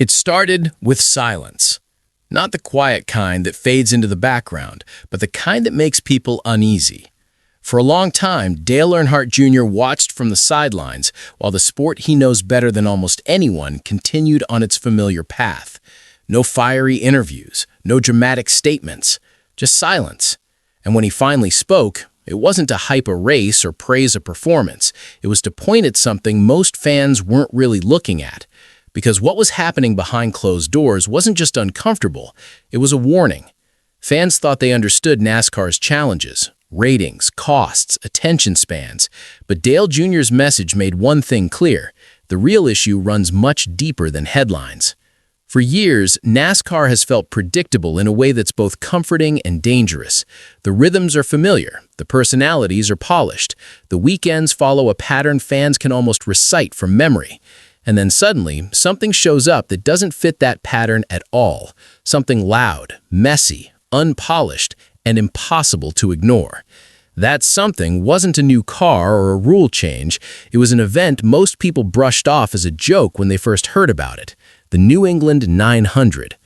It started with silence. Not the quiet kind that fades into the background, but the kind that makes people uneasy. For a long time, Dale Earnhardt Jr. watched from the sidelines while the sport he knows better than almost anyone continued on its familiar path. No fiery interviews, no dramatic statements, just silence. And when he finally spoke, it wasn't to hype a race or praise a performance. It was to point at something most fans weren't really looking at. Because what was happening behind closed doors wasn't just uncomfortable, it was a warning. Fans thought they understood NASCAR's challenges, ratings, costs, attention spans. But Dale Jr.'s message made one thing clear: the real issue runs much deeper than headlines. For years, NASCAR has felt predictable in a way that's both comforting and dangerous. The rhythms are familiar, the personalities are polished, the weekends follow a pattern fans can almost recite from memory. And then suddenly, something shows up that doesn't fit that pattern at all. Something loud, messy, unpolished, and impossible to ignore. That something wasn't a new car or a rule change. It was an event most people brushed off as a joke when they first heard about it: the New England 900.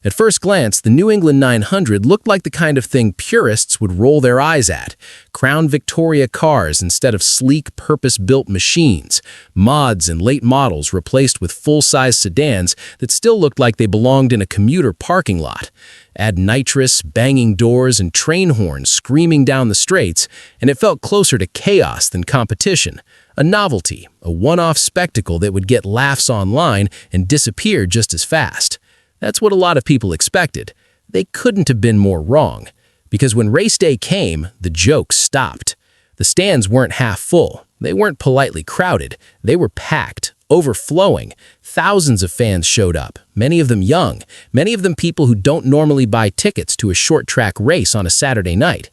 At first glance, the New England 900 looked like the kind of thing purists would roll their eyes at. Crown Victoria cars instead of sleek, purpose-built machines. Mods and late models replaced with full-size sedans that still looked like they belonged in a commuter parking lot. Add nitrous, banging doors, and train horns screaming down the straights, and it felt closer to chaos than competition. A novelty, a one-off spectacle that would get laughs online and disappear just as fast. That's what a lot of people expected. They couldn't have been more wrong. Because when race day came, the jokes stopped. The stands weren't half full. They weren't politely crowded. They were packed, overflowing. Thousands of fans showed up, many of them young, many of them people who don't normally buy tickets to a short-track race on a Saturday night.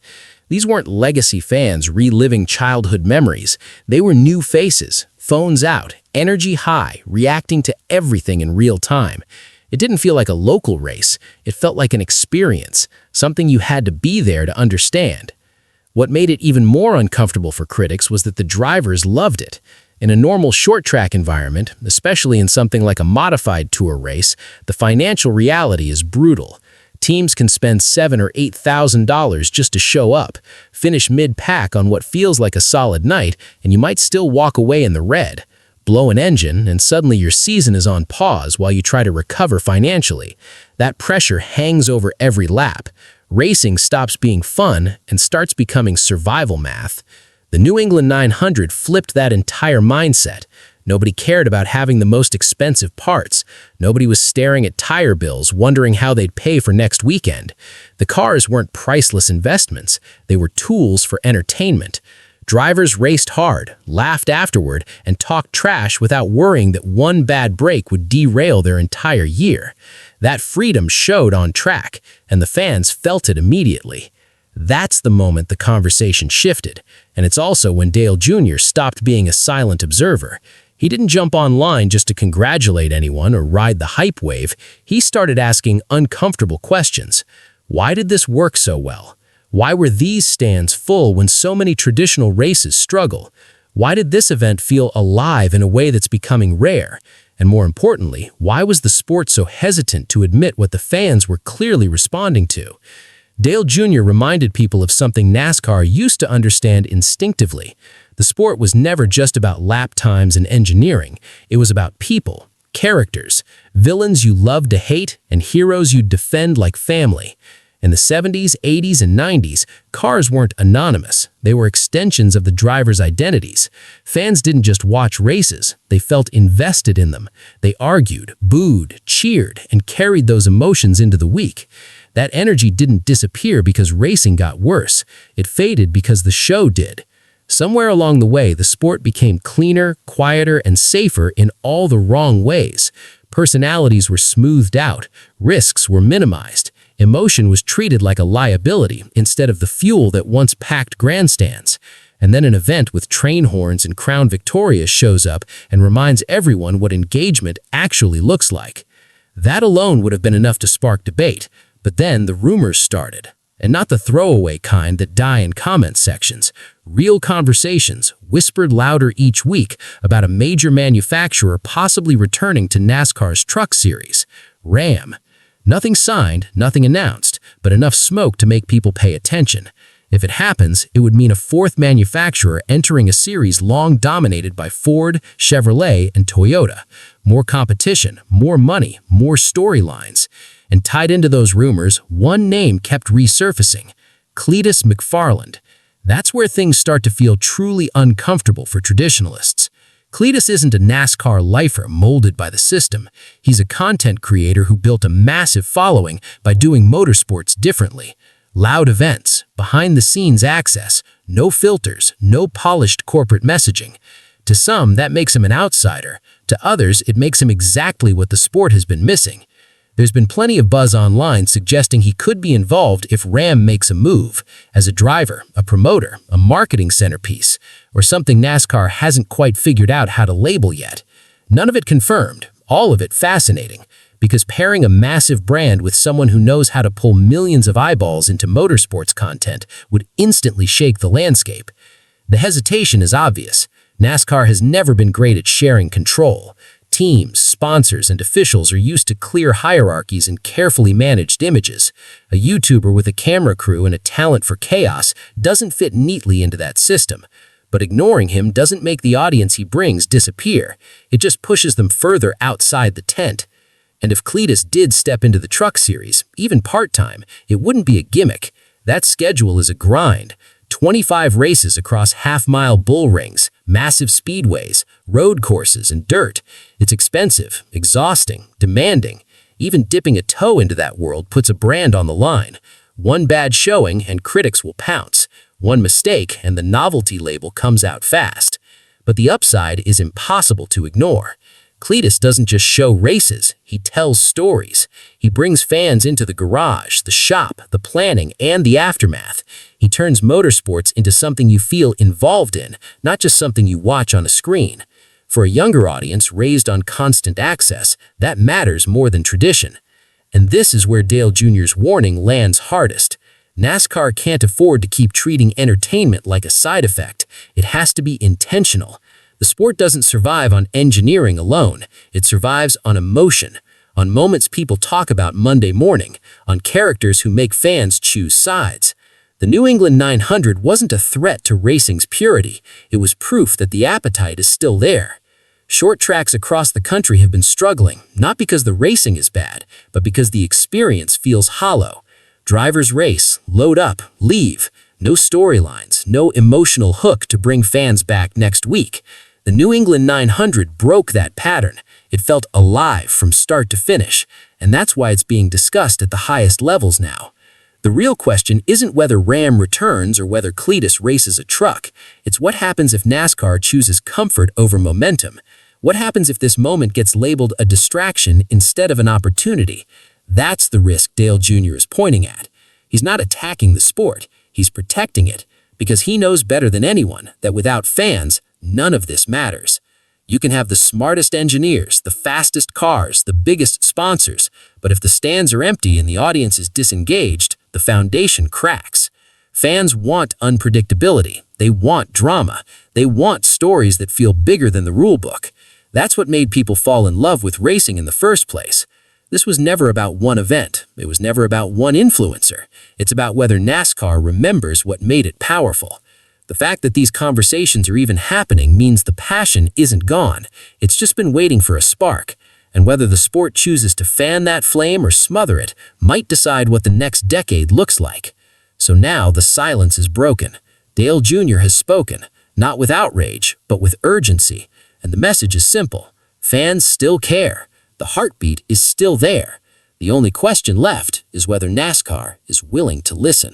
These weren't legacy fans reliving childhood memories. They were new faces, phones out, energy high, reacting to everything in real time. It didn't feel like a local race. It felt like an experience, something you had to be there to understand. What made it even more uncomfortable for critics was that the drivers loved it. In a normal short-track environment, especially in something like a modified tour race, the financial reality is brutal. Teams can spend $7,000 or $8,000 just to show up, finish mid-pack on what feels like a solid night, and you might still walk away in the red. Blow an engine, and suddenly your season is on pause while you try to recover financially. That pressure hangs over every lap. Racing stops being fun and starts becoming survival math. The New England 900 flipped that entire mindset. Nobody cared about having the most expensive parts. Nobody was staring at tire bills, wondering how they'd pay for next weekend. The cars weren't priceless investments. They were tools for entertainment. Drivers raced hard, laughed afterward, and talked trash without worrying that one bad break would derail their entire year. That freedom showed on track, and the fans felt it immediately. That's the moment the conversation shifted, and it's also when Dale Jr. stopped being a silent observer. He didn't jump online just to congratulate anyone or ride the hype wave. He started asking uncomfortable questions. Why did this work so well? Why were these stands full when so many traditional races struggle? Why did this event feel alive in a way that's becoming rare? And more importantly, why was the sport so hesitant to admit what the fans were clearly responding to? Dale Jr. reminded people of something NASCAR used to understand instinctively. The sport was never just about lap times and engineering. It was about people, characters, villains you loved to hate, and heroes you'd defend like family. In the 70s, 80s, and 90s, cars weren't anonymous. They were extensions of the drivers' identities. Fans didn't just watch races. They felt invested in them. They argued, booed, cheered, and carried those emotions into the week. That energy didn't disappear because racing got worse. It faded because the show did. Somewhere along the way, the sport became cleaner, quieter, and safer in all the wrong ways. Personalities were smoothed out. Risks were minimized. Emotion was treated like a liability instead of the fuel that once packed grandstands. And then an event with train horns and Crown Victoria shows up and reminds everyone what engagement actually looks like. That alone would have been enough to spark debate, but then the rumors started. And not the throwaway kind that die in comment sections. Real conversations, whispered louder each week about a major manufacturer possibly returning to NASCAR's Truck Series, Ram. Nothing signed, nothing announced, but enough smoke to make people pay attention. If it happens, it would mean a fourth manufacturer entering a series long dominated by Ford, Chevrolet, and Toyota. More competition, more money, more storylines. And tied into those rumors, one name kept resurfacing: Cleetus McFarland. That's where things start to feel truly uncomfortable for traditionalists. Cleetus isn't a NASCAR lifer molded by the system. He's a content creator who built a massive following by doing motorsports differently. Loud events, behind-the-scenes access, no filters, no polished corporate messaging. To some, that makes him an outsider. To others, it makes him exactly what the sport has been missing. There's been plenty of buzz online suggesting he could be involved if Ram makes a move, as a driver, a promoter, a marketing centerpiece, or something NASCAR hasn't quite figured out how to label yet. None of it confirmed, all of it fascinating, because pairing a massive brand with someone who knows how to pull millions of eyeballs into motorsports content would instantly shake the landscape. The hesitation is obvious. NASCAR has never been great at sharing control. Teams, sponsors, and officials are used to clear hierarchies and carefully managed images. A YouTuber with a camera crew and a talent for chaos doesn't fit neatly into that system. But ignoring him doesn't make the audience he brings disappear. It just pushes them further outside the tent. And if Cleetus did step into the Truck Series, even part-time, it wouldn't be a gimmick. That schedule is a grind. 25 races across half-mile bull rings, massive speedways, road courses, and dirt. It's expensive, exhausting, demanding. Even dipping a toe into that world puts a brand on the line. One bad showing and critics will pounce. One mistake and the novelty label comes out fast. But the upside is impossible to ignore. Cleetus doesn't just show races, he tells stories. He brings fans into the garage, the shop, the planning, and the aftermath. He turns motorsports into something you feel involved in, not just something you watch on a screen. For a younger audience raised on constant access, that matters more than tradition. And this is where Dale Jr.'s warning lands hardest. NASCAR can't afford to keep treating entertainment like a side effect. It has to be intentional. The sport doesn't survive on engineering alone. It survives on emotion, on moments people talk about Monday morning, on characters who make fans choose sides. The New England 900 wasn't a threat to racing's purity. It was proof that the appetite is still there. Short tracks across the country have been struggling, not because the racing is bad, but because the experience feels hollow. Drivers race, load up, leave. No storylines, no emotional hook to bring fans back next week. The New England 900 broke that pattern. It felt alive from start to finish, and that's why it's being discussed at the highest levels now. The real question isn't whether Ram returns or whether Cleetus races a truck. It's what happens if NASCAR chooses comfort over momentum. What happens if this moment gets labeled a distraction instead of an opportunity? That's the risk Dale Jr. is pointing at. He's not attacking the sport. He's protecting it, because he knows better than anyone that without fans, none of this matters. You can have the smartest engineers, the fastest cars, the biggest sponsors, but if the stands are empty and the audience is disengaged, the foundation cracks. Fans want unpredictability. They want drama. They want stories that feel bigger than the rulebook. That's what made people fall in love with racing in the first place. This was never about one event. It was never about one influencer. It's about whether NASCAR remembers what made it powerful. The fact that these conversations are even happening means the passion isn't gone. It's just been waiting for a spark. And whether the sport chooses to fan that flame or smother it might decide what the next decade looks like. So now the silence is broken. Dale Jr. has spoken, not with outrage, but with urgency. And the message is simple. Fans still care. The heartbeat is still there. The only question left is whether NASCAR is willing to listen.